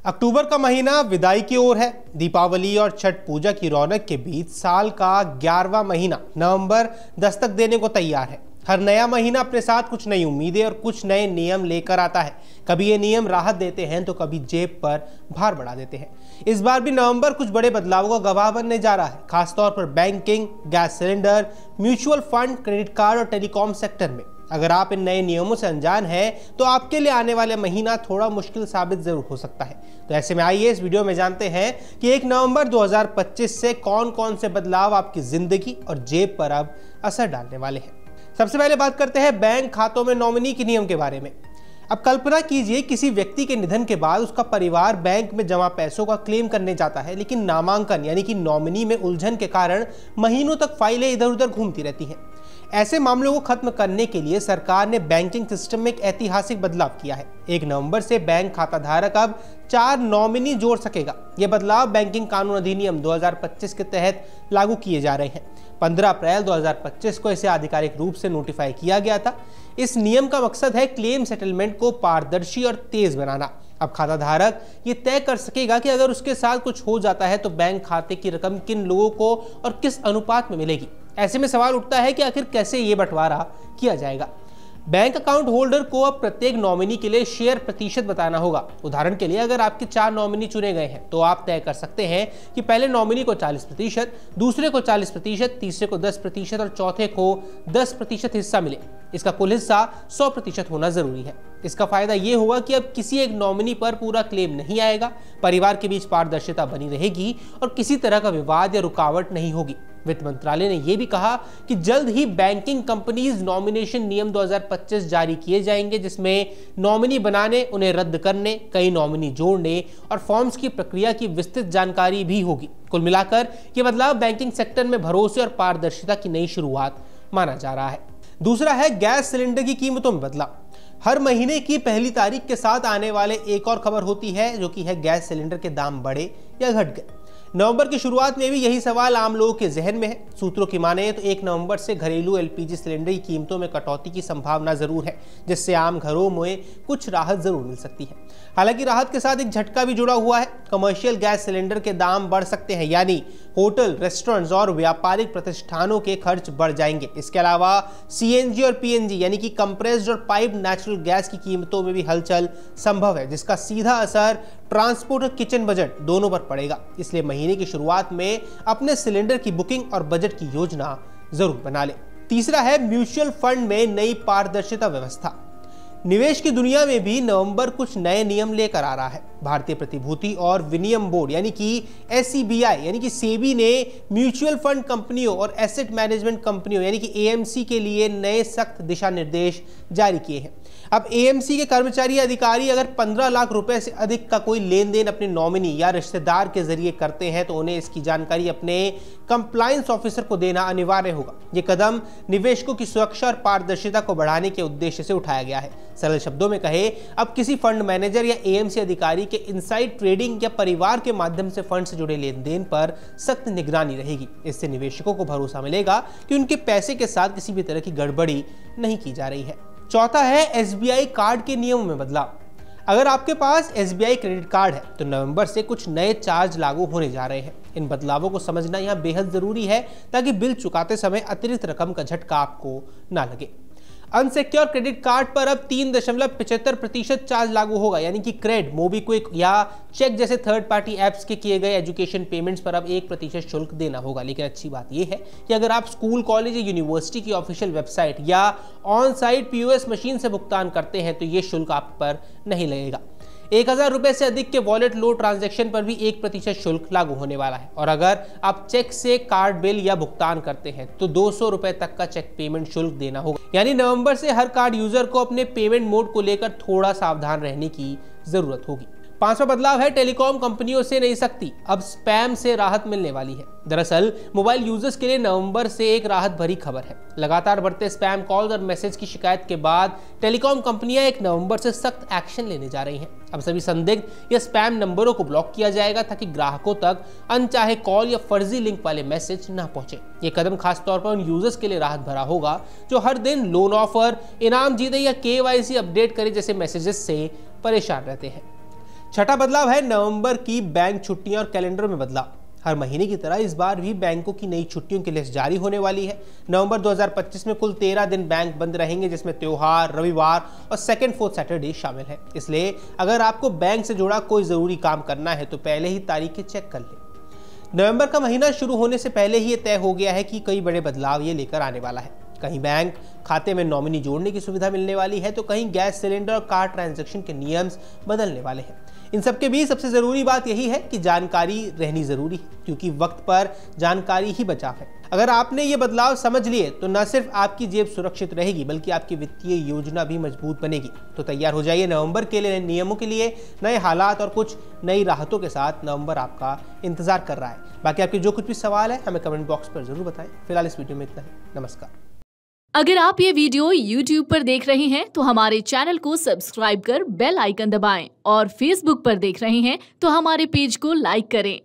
अक्टूबर का महीना विदाई की ओर है। दीपावली और छठ पूजा की रौनक के बीच साल का 11वां महीना नवंबर दस्तक देने को तैयार है। हर नया महीना अपने साथ कुछ नई उम्मीदें और कुछ नए नियम लेकर आता है। कभी ये नियम राहत देते हैं तो कभी जेब पर भार बढ़ा देते हैं। इस बार भी नवंबर कुछ बड़े बदलावों का गवाह बनने जा रहा है, खासतौर पर banking, gas cylinder, mutual fund, credit card और टेलीकॉम सेक्टर में। अगर आप इन नए नियमों से अनजान हैं तो आपके लिए आने वाले महीना थोड़ा मुश्किल साबित जरूर हो सकता है। तो ऐसे में आइए इस वीडियो में जानते हैं कि 1 नवंबर 2025 से कौन कौन से बदलाव आपकी जिंदगी और जेब पर अब असर डालने वाले हैं। सबसे पहले बात करते हैं बैंक खातों में नॉमिनी के नियम के बारे में। अब कल्पना कीजिए किसी व्यक्ति के निधन के बाद उसका परिवार बैंक में जमा पैसों का क्लेम करने जाता है, लेकिन नामांकन यानी कि नॉमिनी में उलझन के कारण महीनों तक फाइलें इधर उधर घूमती रहती हैं। ऐसे मामलों को खत्म करने के लिए सरकार ने बैंकिंग सिस्टम में एक ऐतिहासिक बदलाव किया है। 1 नवंबर से बैंक खाता धारक अब 4 नॉमिनी जोड़ सकेगा। यह बदलाव बैंकिंग कानून अधिनियम 2025 के तहत लागू किए जा रहे हैं। 15 अप्रैल 2025 को इसे आधिकारिक रूप से नोटिफाई किया गया था। इस नियम का मकसद है क्लेम सेटलमेंट को पारदर्शी और तेज बनाना। अब खाता धारक ये तय कर सकेगा कि अगर उसके साथ कुछ हो जाता है तो बैंक खाते की रकम किन लोगों को और किस अनुपात में मिलेगी। ऐसे में सवाल उठता है कि आखिर कैसे ये बंटवारा किया जाएगा। बैंक अकाउंट होल्डर को अब प्रत्येक नॉमिनी के लिए शेयर प्रतिशत बताना होगा। उदाहरण के लिए अगर आपके 4 नॉमिनी चुने गए हैं तो आप तय कर सकते हैं कि पहले नॉमिनी को 40%, दूसरे को 40%, तीसरे को 10% और चौथे को 10% हिस्सा मिले। इसका कुल हिस्सा 100% होना जरूरी है। इसका फायदा ये होगा कि अब किसी एक नॉमिनी पर पूरा क्लेम नहीं आएगा, परिवार के बीच पारदर्शिता बनी रहेगी और किसी तरह का विवाद या रुकावट नहीं होगी। वित्त मंत्रालय ने यह भी कहा कि जल्द ही बैंकिंग कंपनीज नॉमिनेशन नियम 2025 जारी किए जाएंगे, जिसमें नॉमिनी बनाने, उन्हें रद्द करने, कई नॉमिनी जोड़ने और फॉर्म्स की प्रक्रिया की विस्तृत जानकारी भी होगी। कुल मिलाकर यह बदलाव बैंकिंग सेक्टर में भरोसे और पारदर्शिता की नई शुरुआत माना जा रहा है। दूसरा है गैस सिलेंडर की कीमतों में बदलाव। हर महीने की पहली तारीख के साथ आने वाले एक और खबर होती है, जो कि है गैस सिलेंडर के दाम बढ़े या घट गए। नवंबर की शुरुआत में भी यही सवाल आम लोगों के जहन में है। सूत्रों की माने तो 1 नवंबर से घरेलू एलपीजी सिलेंडर की कीमतों में कटौती की संभावना जरूर है, जिससे आम घरों में कुछ राहत जरूर मिल सकती है। हालांकि राहत के साथ एक झटका भी जुड़ा हुआ है। कमर्शियल गैस सिलेंडर के दाम बढ़ सकते हैं, यानी होटल, रेस्टोरेंट्स और व्यापारिक प्रतिष्ठानों के खर्च बढ़ जाएंगे। इसके अलावा सीएनजी और पीएनजी यानी कि कंप्रेस्ड और पाइप्ड नेचुरल गैस की कीमतों में भी हलचल संभव है, जिसका सीधा असर ट्रांसपोर्ट और किचन बजट दोनों पर पड़ेगा। इसलिए महीने की शुरुआत में अपने सिलेंडर की बुकिंग और बजट की योजना जरूर बना लें। तीसरा है म्यूचुअल फंड में नई पारदर्शिता व्यवस्था। निवेश की दुनिया में भी नवंबर कुछ नए नियम लेकर आ रहा है। भारतीय प्रतिभूति और विनिमय बोर्ड यानी कि SEBI यानी कि सेबी ने म्यूचुअल फंड कंपनियों और एसेट मैनेजमेंट कंपनियों यानी कि AMC के लिए नए सख्त दिशा निर्देश जारी किए हैं। अब AMC के कर्मचारी अधिकारी अगर 15 लाख रुपए से अधिक का कोई लेन देन अपने नॉमिनी या रिश्तेदार के जरिए करते हैं तो उन्हें इसकी जानकारी अपने कंप्लायंस ऑफिसर को देना अनिवार्य होगा। ये कदम निवेशकों की सुरक्षा और पारदर्शिता को बढ़ाने के उद्देश्य से उठाया गया है। सरल शब्दों में कहे, अब किसी फंड मैनेजर या AMC अधिकारी के इनसाइड ट्रेडिंग या परिवार के माध्यम से फंड से जुड़े लेन देन पर सख्त निगरानी रहेगी। इससे निवेशकों को भरोसा मिलेगा कि उनके पैसे के साथ किसी भी तरह की गड़बड़ी नहीं की जा रही है। चौथा है SBI कार्ड के नियमों में बदलाव। अगर आपके पास SBI क्रेडिट कार्ड है तो नवंबर से कुछ नए चार्ज लागू होने जा रहे हैं। इन बदलावों को समझना यहाँ बेहद जरूरी है ताकि बिल चुकाते समय अतिरिक्त रकम का झटका आपको ना लगे। अनसिक्योर क्रेडिट कार्ड पर अब 3.75% चार्ज लागू होगा, यानी कि क्रेड, मोबीक्विक या चेक जैसे थर्ड पार्टी एप्स के किए गए एजुकेशन पेमेंट्स पर अब 1% शुल्क देना होगा। लेकिन अच्छी बात यह है कि अगर आप स्कूल, कॉलेज या यूनिवर्सिटी की ऑफिशियल वेबसाइट या ऑन साइट POS मशीन से भुगतान करते हैं तो ये शुल्क आप पर नहीं लगेगा। 1000 रुपए से अधिक के वॉलेट लोड ट्रांजैक्शन पर भी 1% शुल्क लागू होने वाला है। और अगर आप चेक से कार्ड बिल या भुगतान करते हैं तो 200 रुपए तक का चेक पेमेंट शुल्क देना होगा। यानी नवंबर से हर कार्ड यूजर को अपने पेमेंट मोड को लेकर थोड़ा सावधान रहने की जरूरत होगी। 5वां बदलाव है टेलीकॉम कंपनियों से नई सख्ती। अब स्पैम से राहत मिलने वाली है। दरअसल मोबाइल यूजर्स के लिए नवंबर से एक राहत भरी खबर है। लगातार बढ़ते स्पैम कॉल्स और मैसेज की शिकायत के बाद टेलीकॉम कंपनियां 1 नवंबर से सख्त एक्शन लेने जा रही हैं। अब सभी संदिग्ध या स्पैम नंबरों को ब्लॉक किया जाएगा ताकि ग्राहकों तक अनचाहे कॉल या फर्जी लिंक वाले मैसेज ना पहुंचे। ये कदम खासतौर पर उन यूजर्स के लिए राहत भरा होगा जो हर दिन लोन ऑफर, इनाम जीते या KYC अपडेट करे जैसे मैसेजेस से परेशान रहते हैं। छठा बदलाव है नवंबर की बैंक छुट्टियां और कैलेंडर में बदलाव। हर महीने की तरह इस बार भी बैंकों की नई छुट्टियों की लिस्ट जारी होने वाली है। नवंबर 2025 में कुल 13 दिन बैंक बंद रहेंगे, जिसमें त्योहार, रविवार और सेकंड फोर्थ सैटरडे शामिल है। इसलिए अगर आपको बैंक से जुड़ा कोई जरूरी काम करना है तो पहले ही तारीखें चेक कर लें। नवंबर का महीना शुरू होने से पहले ही ये तय हो गया है कि कई बड़े बदलाव ये लेकर आने वाला है। कहीं बैंक खाते में नॉमिनी जोड़ने की सुविधा मिलने वाली है, तो कहीं गैस सिलेंडर और कार ट्रांजैक्शन के नियम बदलने वाले हैं। इन सबके बीच सबसे जरूरी बात यही है कि जानकारी रहनी जरूरी है, क्योंकि वक्त पर जानकारी ही बचाव है। अगर आपने ये बदलाव समझ लिए तो न सिर्फ आपकी जेब सुरक्षित रहेगी, बल्कि आपकी वित्तीय योजना भी मजबूत बनेगी। तो तैयार हो जाइए नवंबर के लिए, नए नियमों के लिए, नए हालात और कुछ नई राहतों के साथ। नवंबर आपका इंतजार कर रहा है। बाकी आपके जो कुछ भी सवाल है हमें कमेंट बॉक्स पर जरूर बताएं। फिलहाल इस वीडियो में इतना ही। नमस्कार। अगर आप ये वीडियो YouTube पर देख रहे हैं तो हमारे चैनल को सब्सक्राइब कर बेल आइकन दबाएं, और Facebook पर देख रहे हैं तो हमारे पेज को लाइक करें।